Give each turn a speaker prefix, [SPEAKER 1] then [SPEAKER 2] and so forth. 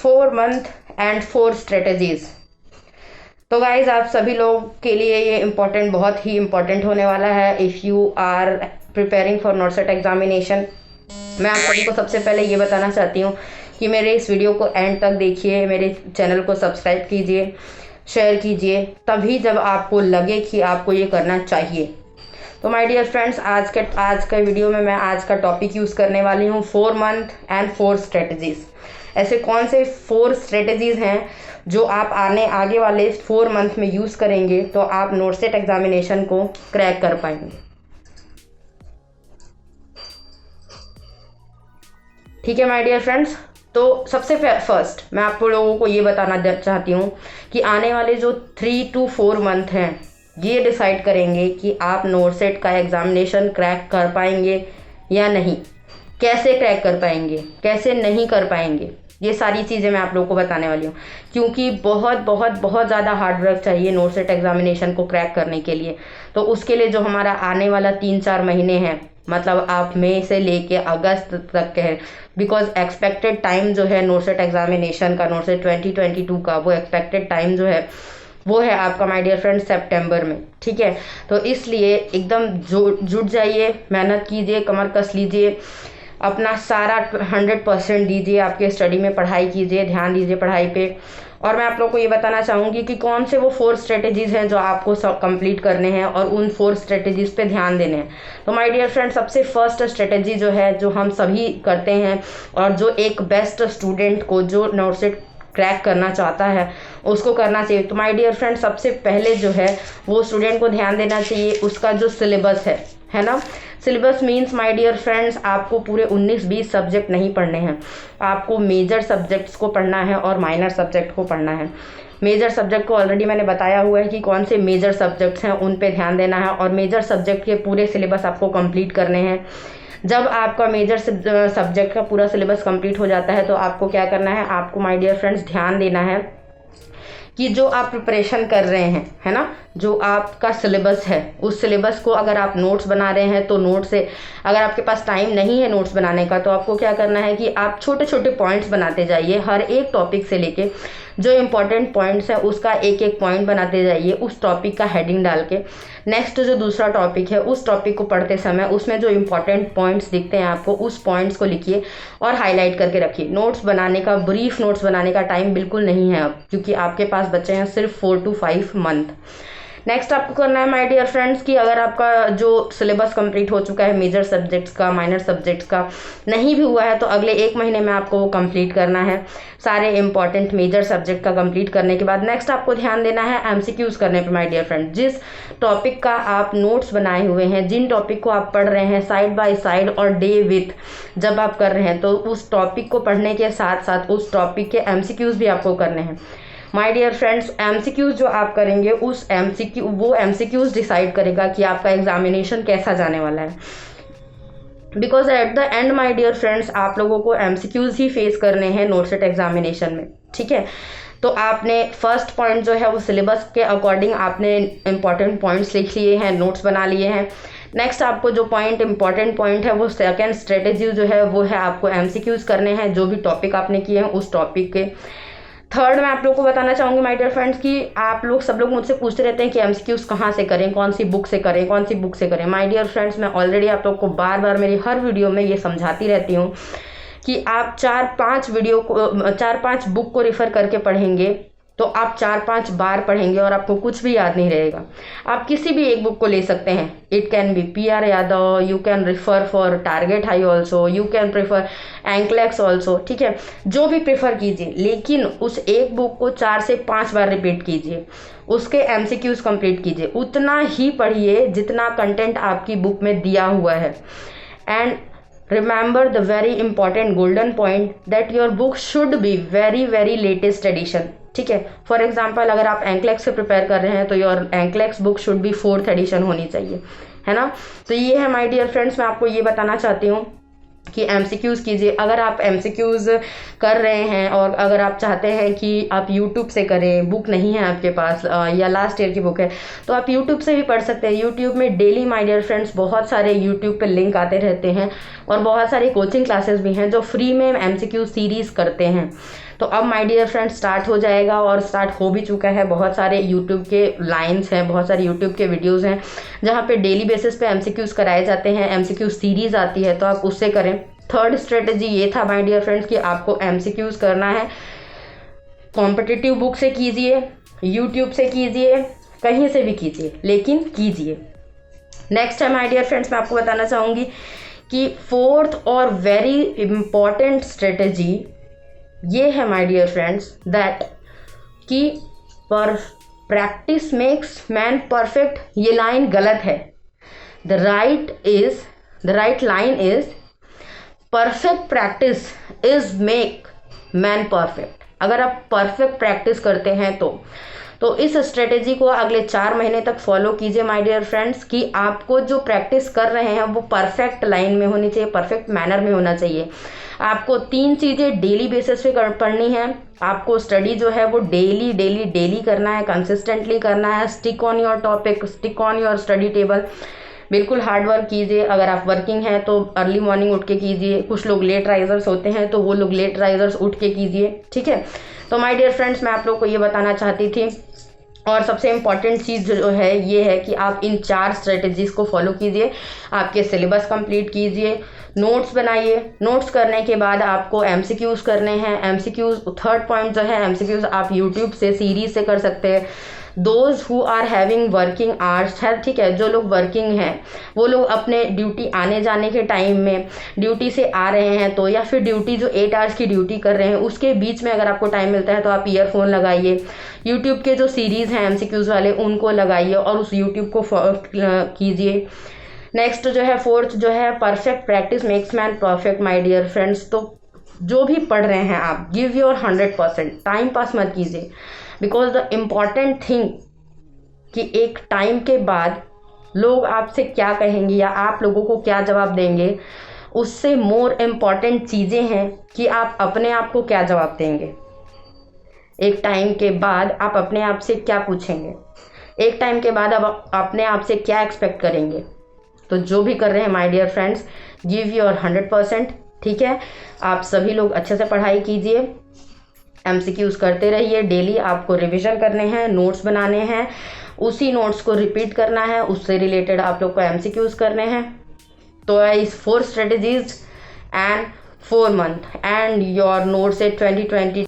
[SPEAKER 1] 4 month and 4 strategies. तो guys आप सभी लोगों के लिए ये इम्पोर्टेंट, बहुत ही इम्पोर्टेंट होने वाला है if you are preparing for NORCET examination. मैं आप सभी को सबसे पहले ये बताना चाहती हूँ कि मेरे इस वीडियो को एंड तक देखिए, मेरे चैनल को सब्सक्राइब कीजिए, शेयर कीजिए, तभी जब आपको लगे कि आपको ये करना चाहिए। तो माय डियर फ्रेंड्स, आज का वीडियो में मैं आज का टॉपिक यूज़ करने वाली हूँ 4 मंथ एंड 4 स्ट्रेटजीज़। ऐसे कौन से 4 स्ट्रेटजीज़ हैं जो आप आगे वाले 4 मंथ में यूज़ करेंगे तो आप नॉर्सेट एग्जामिनेशन को क्रैक कर पाएंगे। ठीक है माय डियर फ्रेंड्स, तो सबसे फर्स्ट मैं आप लोगों को ये बताना चाहती हूँ कि आने वाले जो 3 to 4 मंथ हैं ये डिसाइड करेंगे कि आप नॉर्सेट का एग्ज़ामिनेशन क्रैक कर पाएंगे या नहीं, कैसे क्रैक कर पाएंगे, कैसे नहीं कर पाएंगे। ये सारी चीज़ें मैं आप लोगों को बताने वाली हूँ, क्योंकि बहुत बहुत बहुत ज़्यादा हार्ड वर्क चाहिए नॉर्सेट एग्ज़ामिनेशन को क्रैक करने के लिए। तो उसके लिए जो हमारा आने वाला 3-4 महीने हैं, मतलब आप मई से लेके अगस्त तक के हैं, बिकॉज एक्सपेक्टेड टाइम जो है नॉर्सेट एग्ज़ामिनेशन का, नॉर्सेट 2022 का, वो एक्सपेक्टेड टाइम जो है वो है आपका माय डियर फ्रेंड सितंबर में। ठीक है, तो इसलिए एकदम जुट जाइए, मेहनत कीजिए, कमर कस लीजिए, अपना सारा 100% दीजिए, आपके स्टडी में पढ़ाई कीजिए, ध्यान दीजिए पढ़ाई पे। और मैं आप लोग को ये बताना चाहूँगी कि कौन से वो 4 स्ट्रेटजीज़ हैं जो आपको कंप्लीट करने हैं और उन 4 स्ट्रेटजीज़ पे ध्यान देने हैं। तो माय डियर फ्रेंड, सबसे फर्स्ट स्ट्रेटजी जो है, जो हम सभी करते हैं और जो एक बेस्ट स्टूडेंट को जो नॉर्सेट क्रैक करना चाहता है उसको करना चाहिए। तो माय डियर फ्रेंड, सबसे पहले जो है वो स्टूडेंट को ध्यान देना चाहिए उसका जो सिलेबस है ना। Syllabus means my dear friends, आपको पूरे 19-20 सब्जेक्ट नहीं पढ़ने हैं, आपको मेजर सब्जेक्ट्स को पढ़ना है और माइनर सब्जेक्ट को पढ़ना है। मेजर सब्जेक्ट को ऑलरेडी मैंने बताया हुआ है कि कौन से मेजर सब्जेक्ट्स हैं, उन पे ध्यान देना है और मेजर सब्जेक्ट के पूरे सिलेबस आपको कंप्लीट करने हैं। जब आपका मेजर सब्जेक्ट का पूरा सिलेबस कंप्लीट हो जाता है तो आपको क्या करना है, आपको माय डियर फ्रेंड्स ध्यान देना है कि जो आप प्रिपरेशन कर रहे हैं, है ना, जो आपका सिलेबस है उस सिलेबस को अगर आप नोट्स बना रहे हैं तो नोट से, अगर आपके पास टाइम नहीं है नोट्स बनाने का तो आपको क्या करना है कि आप छोटे छोटे पॉइंट्स बनाते जाइए। हर एक टॉपिक से लेके जो इम्पोर्टेंट पॉइंट्स है उसका एक एक पॉइंट बनाते जाइए, उस टॉपिक का हेडिंग डाल के। नेक्स्ट जो दूसरा टॉपिक है उस टॉपिक को पढ़ते समय उसमें जो इम्पोर्टेंट पॉइंट्स दिखते हैं आपको, उस पॉइंट्स को लिखिए और हाईलाइट करके रखिए। नोट्स बनाने का, ब्रीफ नोट्स बनाने का टाइम बिल्कुल नहीं है अब, क्योंकि आपके पास बच्चे हैं सिर्फ 4 to 5 मंथ। नेक्स्ट आपको करना है माय डियर फ्रेंड्स कि अगर आपका जो सिलेबस कंप्लीट हो चुका है मेजर सब्जेक्ट्स का, माइनर सब्जेक्ट्स का नहीं भी हुआ है तो अगले 1 महीने में आपको वो कंप्लीट करना है। सारे इंपॉर्टेंट मेजर सब्जेक्ट का कंप्लीट करने के बाद नेक्स्ट आपको ध्यान देना है एमसीक्यूज करने पे माय डियर फ्रेंड। जिस टॉपिक का आप नोट्स बनाए हुए हैं, जिन टॉपिक को आप पढ़ रहे हैं साइड बाय साइड और डे विथ जब आप कर रहे हैं, तो उस टॉपिक को पढ़ने के साथ साथ उस टॉपिक के एमसीक्यूज भी आपको करने हैं। माय डियर फ्रेंड्स, एमसीक्यूज जो आप करेंगे उस वो एमसीक्यूज डिसाइड करेगा कि आपका एग्जामिनेशन कैसा जाने वाला है। Because at the end my dear friends, आप लोगों को एमसीक्यूज ही फेस करने हैं नॉर्सेट एग्जामिनेशन में। ठीक है, तो आपने फर्स्ट पॉइंट जो है वो सिलेबस के अकॉर्डिंग आपने इंपॉर्टेंट पॉइंट्स लिख लिए हैं, नोट्स बना लिए हैं। नेक्स्ट आपको जो इंपॉर्टेंट पॉइंट है वो सेकंड स्ट्रेटेजी जो है वो है आपको एमसीक्यूज करने हैं, जो भी टॉपिक आपने किए हैं उस टॉपिक के। थर्ड मैं आप लोगों को बताना चाहूँगी माय डियर फ्रेंड्स कि आप लोग सब लोग मुझसे पूछते रहते हैं कि एमसीक्यूज कहाँ से करें, कौन सी बुक से करें, कौन सी बुक से करें। माय डियर फ्रेंड्स, मैं ऑलरेडी आप लोग को बार बार मेरी हर वीडियो में ये समझाती रहती हूँ कि आप 4-5 बुक को रिफ़र करके पढ़ेंगे तो आप 4-5 बार पढ़ेंगे और आपको कुछ भी याद नहीं रहेगा। आप किसी भी एक बुक को ले सकते हैं, it can be PR Yadav, you can refer for target high also, you can prefer enclex also. ठीक है, जो भी प्रेफर कीजिए, लेकिन उस एक बुक को 4 से 5 बार रिपीट कीजिए, उसके एमसीक्यूज कंप्लीट कीजिए, उतना ही पढ़िए जितना कंटेंट आपकी बुक में दिया हुआ है। And remember the very important golden point that your book should be very latest edition। ठीक है, फॉर एग्जाम्पल अगर आप एंक्लेक्स से प्रिपेयर कर रहे हैं तो your NCLEX book should be 4th edition होनी चाहिए, है ना। तो ये है माय डियर फ्रेंड्स, मैं आपको ये बताना चाहती हूँ कि एमसीक्यूज कीजिए। अगर आप एमसीक्यूज कर रहे हैं और अगर आप चाहते हैं कि आप यूट्यूब से करें, बुक नहीं है आपके पास या लास्ट ईयर की बुक है, तो आप यूट्यूब से भी पढ़ सकते हैं। यूट्यूब में डेली माय डियर फ्रेंड्स बहुत सारे यूट्यूब पे लिंक आते रहते हैं और बहुत सारी कोचिंग क्लासेस भी हैं जो फ्री में एमसीक्यू सीरीज़ करते हैं। तो अब माय डियर फ्रेंड स्टार्ट हो जाएगा और स्टार्ट हो भी चुका है। बहुत सारे यूट्यूब के लाइन्स हैं, बहुत सारे यूट्यूब के वीडियोज़ हैं जहाँ पे डेली बेसिस पे MCQs कराए जाते हैं। MCQ सीरीज़ आती है तो आप उससे करें। थर्ड स्ट्रेटजी ये था माय डियर फ्रेंड्स कि आपको MCQs करना है, कॉम्पिटिटिव बुक से कीजिए, यूट्यूब से कीजिए, कहीं से भी कीजिए, लेकिन कीजिए। नेक्स्ट है माय डियर फ्रेंड्स, मैं आपको बताना चाहूँगी कि फोर्थ और वेरी इम्पॉर्टेंट स्ट्रेटजी ये है माय डियर फ्रेंड्स दैट कि पर प्रैक्टिस मेक्स मैन परफेक्ट। ये लाइन गलत है। The right line is perfect practice is make man perfect. अगर आप परफेक्ट प्रैक्टिस करते हैं तो इस स्ट्रेटेजी को अगले 4 महीने तक फॉलो कीजिए माय डियर फ्रेंड्स कि आपको जो प्रैक्टिस कर रहे हैं वो परफेक्ट लाइन में होनी चाहिए, परफेक्ट मैनर में होना चाहिए। आपको 3 चीज़ें डेली बेसिस पे पढ़नी है। आपको स्टडी जो है वो डेली करना है, कंसिस्टेंटली करना है। Stick on your topic, stick on your study table. बिल्कुल हार्ड वर्क कीजिए। अगर आप वर्किंग हैं तो अर्ली मॉर्निंग उठ के कीजिए। कुछ लोग लेट राइजर्स होते हैं तो वो लोग लेट राइजर्स उठ के कीजिए, ठीक है। तो माय डियर फ्रेंड्स, मैं आप लोग को ये बताना चाहती थी। और सबसे इम्पॉर्टेंट चीज़ जो है ये है कि आप इन 4 स्ट्रेटजीज़ को फॉलो कीजिए। आपके सिलेबस कंप्लीट कीजिए, नोट्स बनाइए। नोट्स करने के बाद आपको MCQs करने हैं। MCQs, थर्ड पॉइंट जो है MCQs आप यूट्यूब से सीरीज से कर सकते हैं। Those who are having working hours है, ठीक है, जो लोग वर्किंग हैं वो लोग अपने ड्यूटी आने जाने के टाइम में ड्यूटी से आ रहे हैं तो, या फिर ड्यूटी जो 8 आवर्स की ड्यूटी कर रहे हैं उसके बीच में अगर आपको टाइम मिलता है तो आप ईयरफोन लगाइए। यूट्यूब के जो सीरीज़ हैं MCQs वाले उनको लगाइए और उस यूट्यूब को कीजिए। नेक्स्ट जो है फोर्थ जो है perfect practice makes man perfect my dear friends. तो जो भी पढ़ रहे हैं आप गिव योर 100%, टाइम पास मत कीजिए। बिकॉज द इम्पॉर्टेंट थिंग कि एक टाइम के बाद लोग आपसे क्या कहेंगे या आप लोगों को क्या जवाब देंगे, उससे मोर इम्पॉर्टेंट चीज़ें हैं कि आप अपने आप को क्या जवाब देंगे। एक टाइम के बाद आप अपने आप से क्या पूछेंगे, एक टाइम के बाद आप अपने आप से क्या एक्सपेक्ट करेंगे। तो जो भी कर रहे हैं my dear friends, give your 100%, ठीक है। आप सभी लोग अच्छे से पढ़ाई कीजिए, MCQs करते रहिए। डेली आपको रिवीजन करने हैं, नोट्स बनाने हैं, उसी नोट्स को रिपीट करना है, उससे रिलेटेड आप लोग को MCQs करने हैं। तो इस 4 strategies and 4 month and your notes at 2020